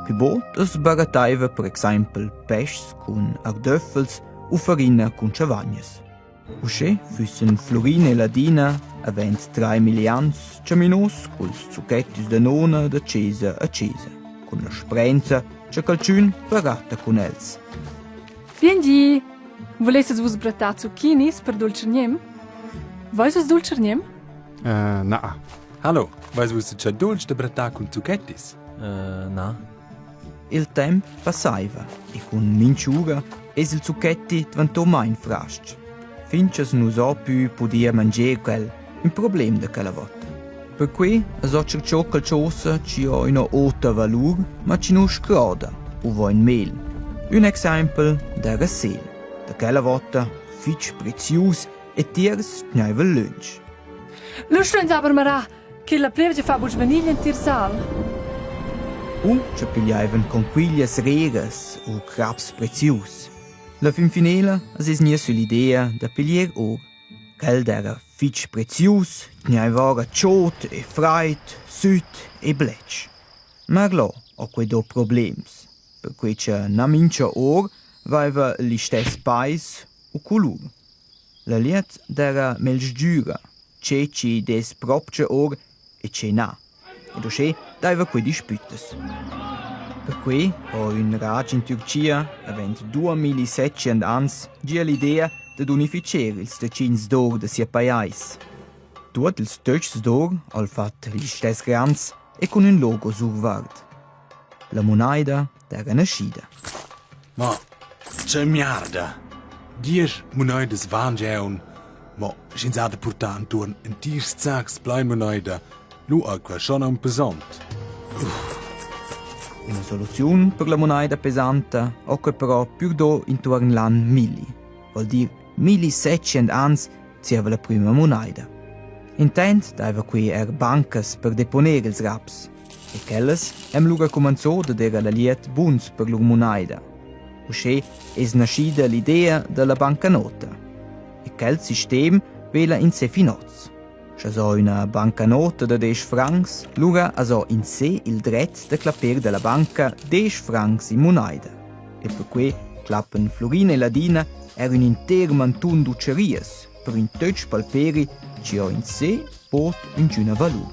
Più bot sbarattaiva per esempio pesce con ardöffels o farina con ciavagnes. Usce füssen Florina e Ladina avent 3 milians ciaminos culs zucchettis da nona da cesa a cesa, con la sprenza che calciun baratta con els. Vieni, volesses vos brattar zucchinis per dolcerniem? Vois es dolcerniem? Na. Hallo, weißt du, c'è dolce da brattar con zucchettis? Na. Il temp passaiva e con minciura es il zucchetti diventò mai infrasc. Finches nus o più podia mangiare quel un problem da quella volta. Per cui so cercò qualcosa ci ha una alta valore, ma ci non scroda o va in mel. Un esempio da rassel, da quella volta fitch prezius e tiers schneivel lunch. Lustrens aber marà, che la plevge fa buls vaniglia in tirsal. Ci pigliaven conquiglias regas o crabs prezius. La fin finela es nie sull'idea da piglier or. Quel era fitch prezius, gnaivara ciot e freit, süt e bletch. Ma là ho quei do problems, per cui c'è na mincia or vaiva li stess pais o color. La liet era melch dura, c'è ci des propce or e c'è na. Ed osce daiva quei dispüttes. Per cui ho un rag in Turcia, avent 2700 ans, gia l'idea ad unificare ils decins d'or de sia paiais. Tuot ils töchs d'or al fat gli stess grans e con un logo survard. La monaida d'era nascida. Ma, c'è merda. 10 moneides van geun, ma scienzate portar intorno in tiers zags blai moneida, lu acqua schon un pesant. Una soluzione per la monaida pesante, ocche però più do intorno l'an 1000, vuol dire 1700 ans c'era la prima monaida. Intent dava qui bancas per deponere ils raps, e quelles luga cominciò da dere la liet buns per lur monaida. Usce es nascida l'idea della bancanota, e quel sistem vela in se finoz. Se so una bancanota da 10 francs, lura so in sé il dret de clapper della banca 10 francs in monaida. E per cui clappen Florina e Ladina un inter mantun d'ucerias, per un touch palperi ci ho in sé pot un giuna valur.